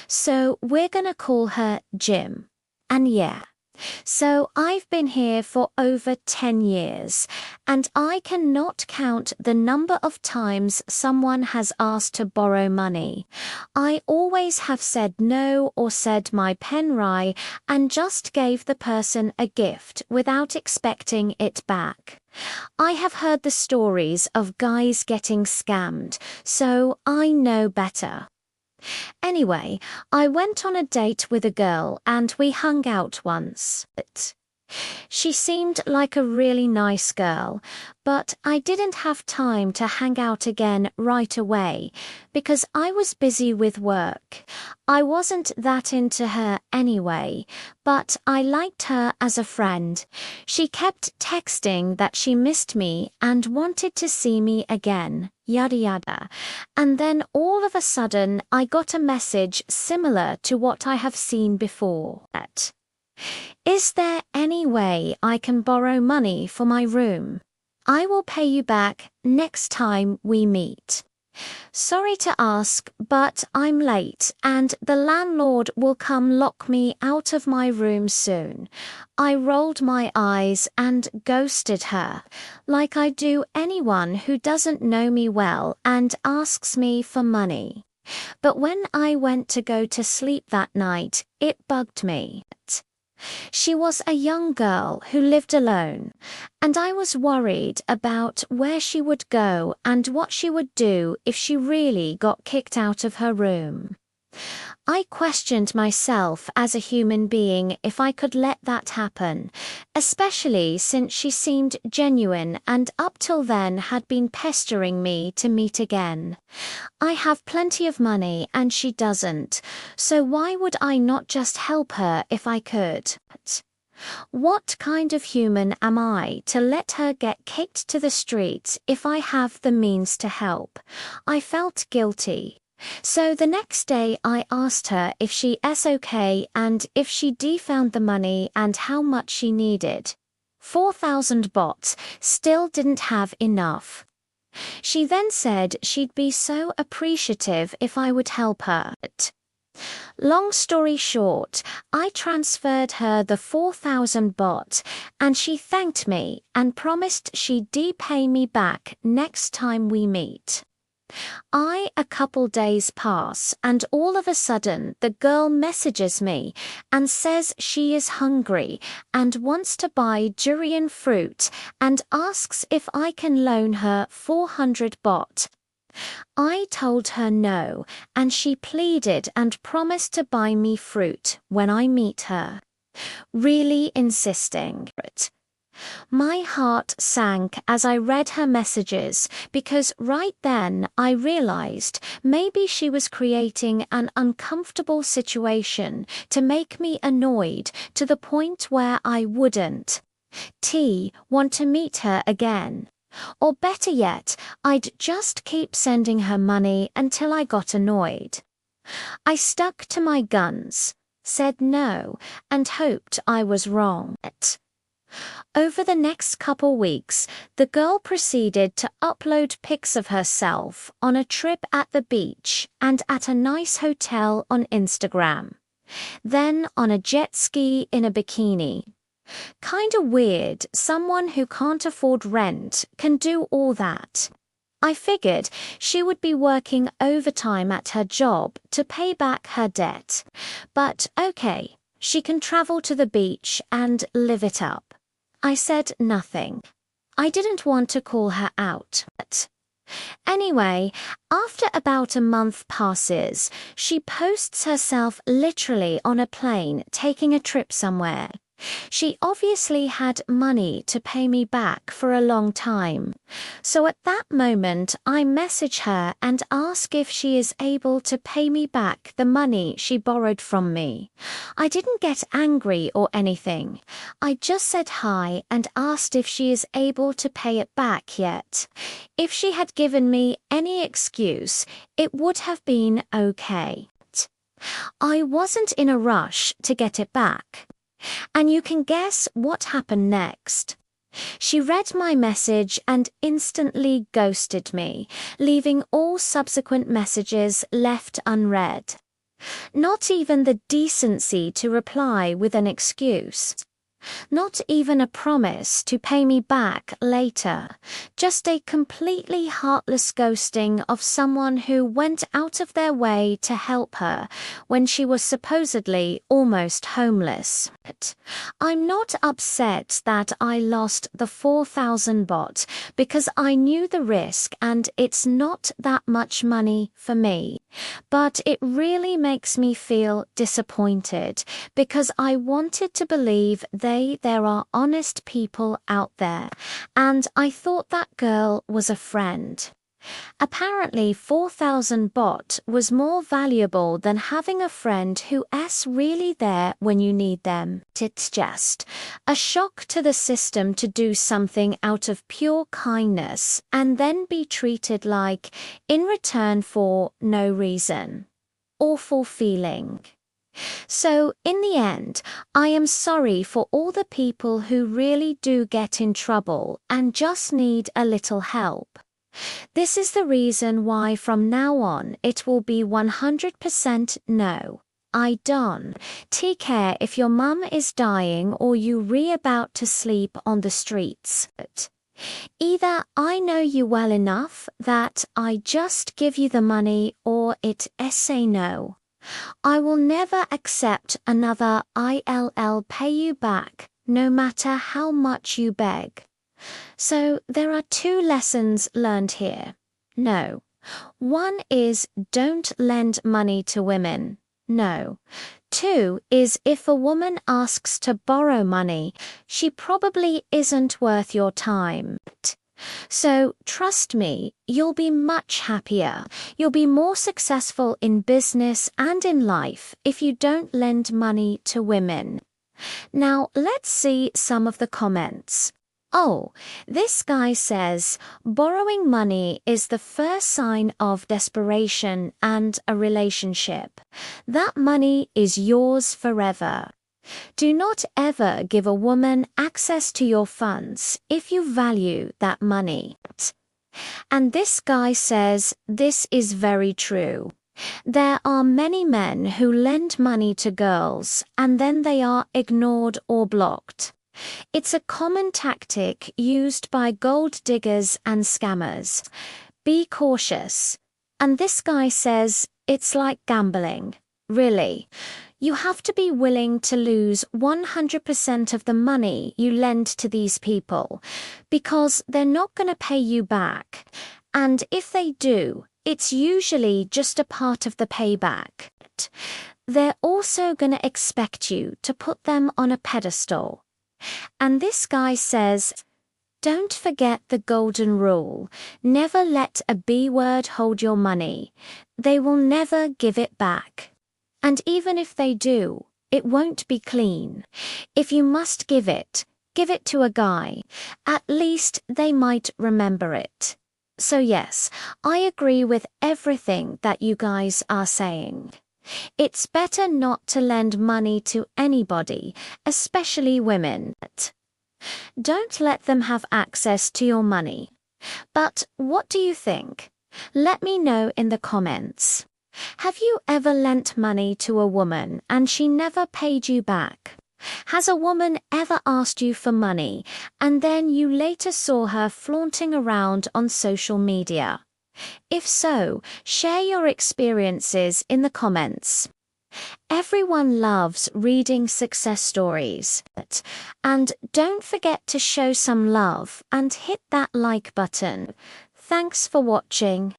So we're gonna call her Jim. And yeah. So I've been here for over 10 years, and I cannot count the number of times someone has asked to borrow money. I always have said no or said my penrai and just gave the person a gift without expecting it back. I have heard the stories of guys getting scammed, so I know better. Anyway, I went on a date with a girl and we hung out once. She seemed like a really nice girl, but I didn't have time to hang out again right away because I was busy with work. I wasn't that into her anyway, but I liked her as a friend. She kept texting that she missed me and wanted to see me again, yada yada. And then all of a sudden I got a message similar to what I have seen before. Is there any way I can borrow money for my room? I will pay you back next time we meet. Sorry to ask, but I'm late and the landlord will come lock me out of my room soon. I rolled my eyes and ghosted her, like I do anyone who doesn't know me well and asks me for money. But when I went to go to sleep that night, it bugged me. She was a young girl who lived alone, and I was worried about where she would go and what she would do if she really got kicked out of her room. I questioned myself as a human being if I could let that happen, especially since she seemed genuine and up till then had been pestering me to meet again. I have plenty of money and she doesn't, so why would I not just help her if I could? What kind of human am I to let her get kicked to the streets if I have the means to help? I felt guilty. So the next day I asked her if she is okay and if she found the money and how much she needed. 4,000 baht, still didn't have enough. She then said she'd be so appreciative if I would help her. Long story short, I transferred her the 4,000 baht and she thanked me and promised she'd pay me back next time we meet. A couple days pass and all of a sudden the girl messages me and says she is hungry and wants to buy durian fruit and asks if I can loan her 400 baht. I told her no and she pleaded and promised to buy me fruit when I meet her. Really insisting. My heart sank as I read her messages because right then I realized maybe she was creating an uncomfortable situation to make me annoyed to the point where I wouldn't want to meet her again. Or better yet, I'd just keep sending her money until I got annoyed. I stuck to my guns, said no, and hoped I was wrong. Over the next couple weeks, the girl proceeded to upload pics of herself on a trip at the beach and at a nice hotel on Instagram. Then on a jet ski in a bikini. Kinda weird, someone who can't afford rent can do all that. I figured she would be working overtime at her job to pay back her debt. But okay, she can travel to the beach and live it up. I said nothing. I didn't want to call her out. Anyway, after about a month passes, she posts herself literally on a plane taking a trip somewhere. She obviously had money to pay me back for a long time. So at that moment, I message her and ask if she is able to pay me back the money she borrowed from me. I didn't get angry or anything. I just said hi and asked if she is able to pay it back yet. If she had given me any excuse, it would have been okay. I wasn't in a rush to get it back. And you can guess what happened next. She read my message and instantly ghosted me, leaving all subsequent messages left unread. Not even the decency to reply with an excuse. Not even a promise to pay me back later. Just a completely heartless ghosting of someone who went out of their way to help her when she was supposedly almost homeless. I'm not upset that I lost the 4,000 baht because I knew the risk and it's not that much money for me. But it really makes me feel disappointed because I wanted to believe there are honest people out there, and I thought that girl was a friend. Apparently 4,000 baht was more valuable than having a friend who's really there when you need them. It's just a shock to the system to do something out of pure kindness and then be treated like in return for no reason. Awful feeling. So, in the end, I am sorry for all the people who really do get in trouble and just need a little help. This is the reason why from now on it will be 100% no. I don't care if your mum is dying or you about to sleep on the streets. Either I know you well enough that I just give you the money or it say no. I will never accept another ILL pay you back, no matter how much you beg. So there are two lessons learned here. No. One is don't lend money to women. No. Two is if a woman asks to borrow money, she probably isn't worth your time. So, trust me, you'll be much happier. You'll be more successful in business and in life if you don't lend money to women. Now, let's see some of the comments. Oh, this guy says, borrowing money is the first sign of desperation and a relationship. That money is yours forever. Do not ever give a woman access to your funds if you value that money. And this guy says this is very true. There are many men who lend money to girls and then they are ignored or blocked. It's a common tactic used by gold diggers and scammers. Be cautious. And this guy says it's like gambling. Really. You have to be willing to lose 100% of the money you lend to these people because they're not going to pay you back. And if they do, it's usually just a part of the payback. They're also going to expect you to put them on a pedestal. And this guy says, don't forget the golden rule. Never let a B word hold your money. They will never give it back. And even if they do, it won't be clean. If you must give it to a guy. At least they might remember it. So yes, I agree with everything that you guys are saying. It's better not to lend money to anybody, especially women. Don't let them have access to your money. But what do you think? Let me know in the comments. Have you ever lent money to a woman and she never paid you back? Has a woman ever asked you for money and then you later saw her flaunting around on social media? If so, share your experiences in the comments. Everyone loves reading success stories. And don't forget to show some love and hit that like button. Thanks for watching.